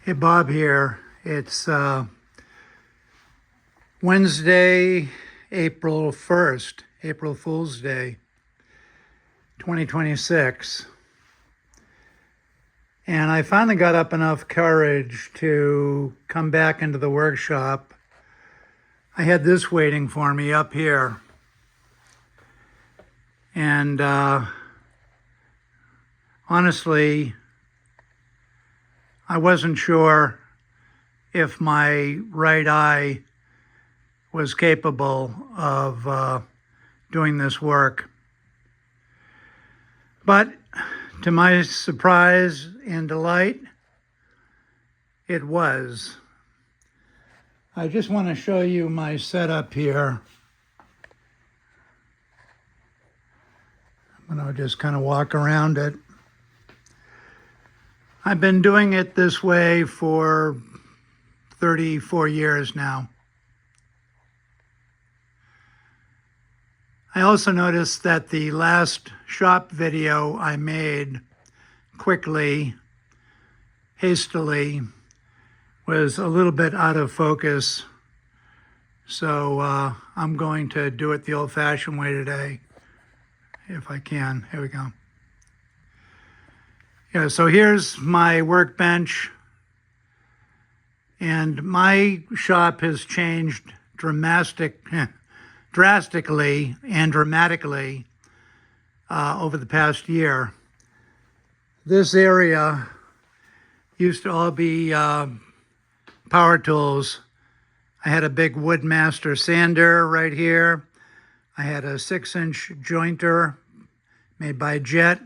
Hey, Bob here. It's Wednesday, April 1st, April Fool's Day, 2026. And I finally got up enough courage to come back into the workshop. I had this waiting for me up here. And honestly, I wasn't sure if my right eye was capable of doing this work. But to my surprise and delight, it was. I just want to show you my setup here. I'm going to just kind of walk around it. I've been doing it this way for 34 years now. I also noticed that the last shop video I made quickly, hastily, was a little bit out of focus. So I'm going to do it the old-fashioned way today, if I can. Here we go. Yeah, so here's my workbench. And my shop has changed drastically and dramatically over the past year. This area used to all be power tools. I had a big Woodmaster sander right here. I had a 6-inch jointer made by Jet.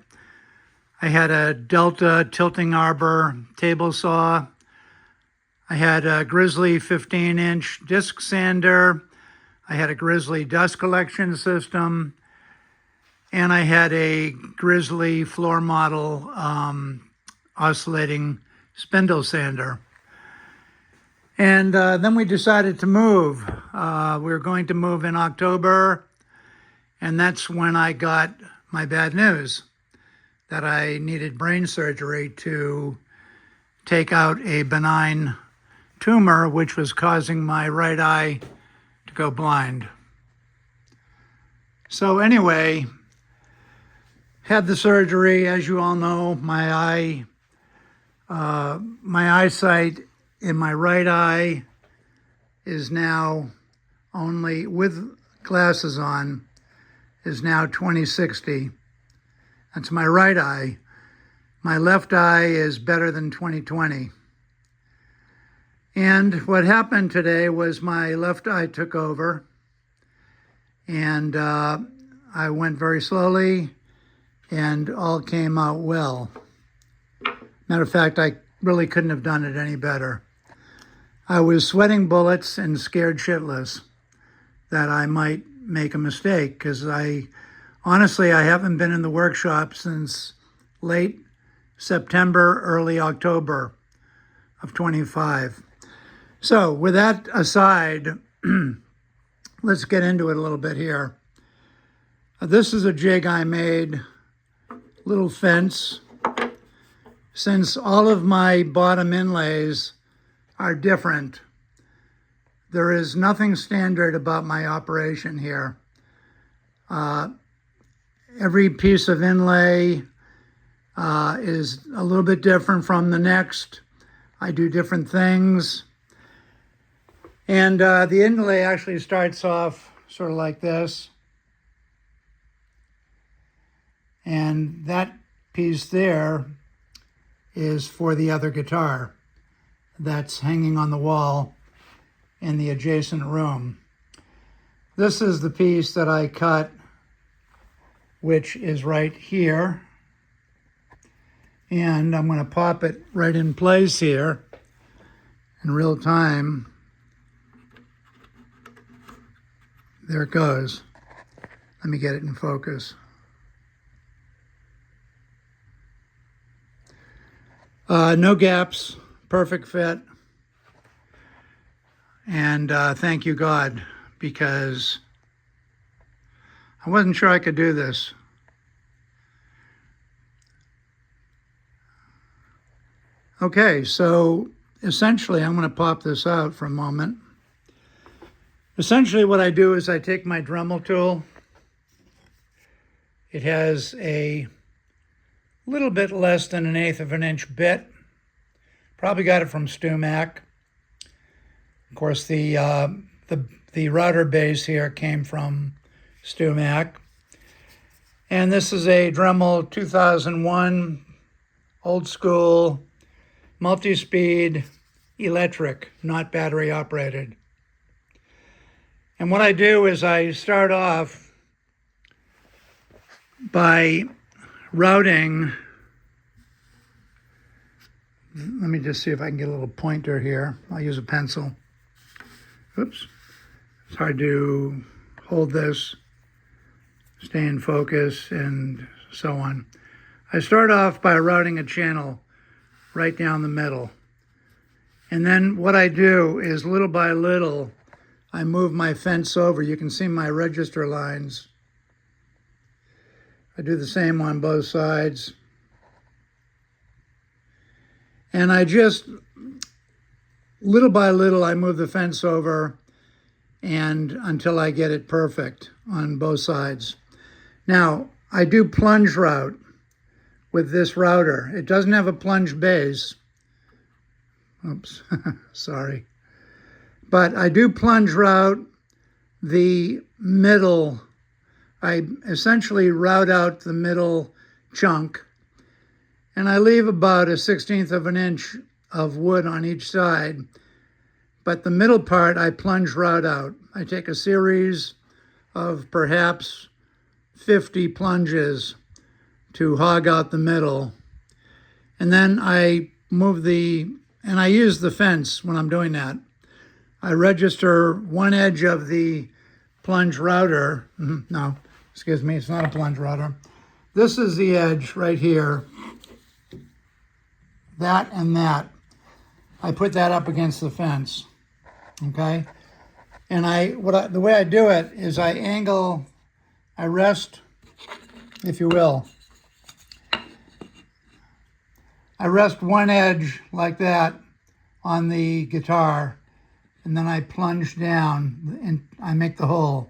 I had a Delta tilting arbor table saw. I had a Grizzly 15-inch disc sander. I had a Grizzly dust collection system. And I had a Grizzly floor model oscillating spindle sander. And then we decided to move. We were going to move in October. And that's when I got my bad news that I needed brain surgery to take out a benign tumor, which was causing my right eye to go blind. So anyway, had the surgery. As you all know, my eyesight in my right eye is now, only with glasses on, is now 20/60. That's my right eye. My left eye is better than 20/20. And what happened today was my left eye took over, and I went very slowly, and all came out well. Matter of fact, I really couldn't have done it any better. I was sweating bullets and scared shitless that I might make a mistake, because honestly, I haven't been in the workshop since late September, early October of 25. So with that aside, let's get into it a little bit here. This is a jig I made, little fence. Since all of my bottom inlays are different, there is nothing standard about my operation here. Every piece of inlay is a little bit different from the next. I do different things. And the inlay actually starts off sort of like this. And that piece there is for the other guitar that's hanging on the wall in the adjacent room. This is the piece that I cut, which is right here. And I'm going to pop it right in place here in real time. There it goes. Let me get it in focus. No gaps, perfect fit. And thank you, God, because I wasn't sure I could do this. Okay, so essentially, I'm going to pop this out for a moment. Essentially what I do is I take my Dremel tool. It has a little bit less than 1/8 of an inch bit. Probably got it from StewMac. Of course, the router base here came from StewMac. And this is a Dremel 2001 old school multi-speed electric, not battery operated. And what I do is I start off by routing. Let me just see if I can get a little pointer here. I'll use a pencil. Oops. It's hard to hold this, stay in focus, and so on. I start off by routing a channel right down the middle. And then what I do is little by little, I move my fence over. You can see my register lines. I do the same on both sides. And I just, little by little, I move the fence over and until I get it perfect on both sides. Now, I do plunge route with this router. It doesn't have a plunge base. Oops, sorry. But I do plunge route the middle. I essentially route out the middle chunk, and I leave about 1/16 of an inch of wood on each side. But the middle part, I plunge route out. I take a series of perhaps 50 plunges to hog out the middle. And then I and I use the fence when I'm doing that. I register one edge of the plunge router. No, excuse me, it's not a plunge router. This is the edge right here. That and that. I put that up against the fence, okay? And the way I do it is I rest, if you will. I rest one edge like that on the guitar, and then I plunge down and I make the hole.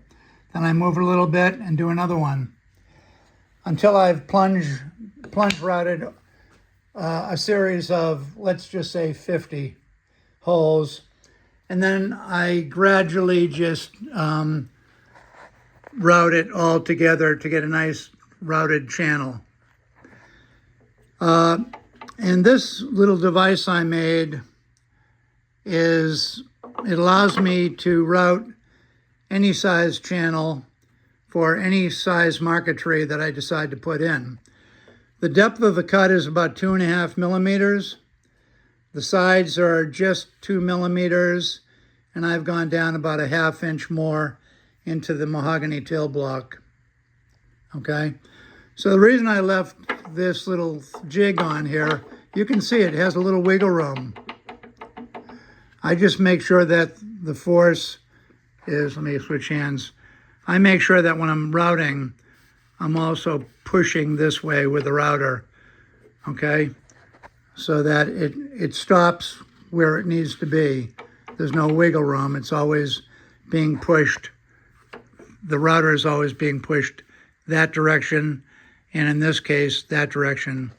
Then I move it a little bit and do another one until I've plunge routed a series of, let's just say, 50 holes. And then I gradually just route it all together to get a nice routed channel. And this little device I made it allows me to route any size channel for any size marquetry that I decide to put in. The depth of the cut is about 2.5 millimeters. The sides are just 2 millimeters, and I've gone down about 1/2 inch more into the mahogany tail block. Okay, so the reason I left this little jig on here, you can see it has a little wiggle room. I just make sure that the force is, let me switch hands. I make sure that when I'm routing, I'm also pushing this way with the router, okay? So that it stops where it needs to be. There's no wiggle room. It's always being pushed. The router is always being pushed that direction, and in this case, that direction.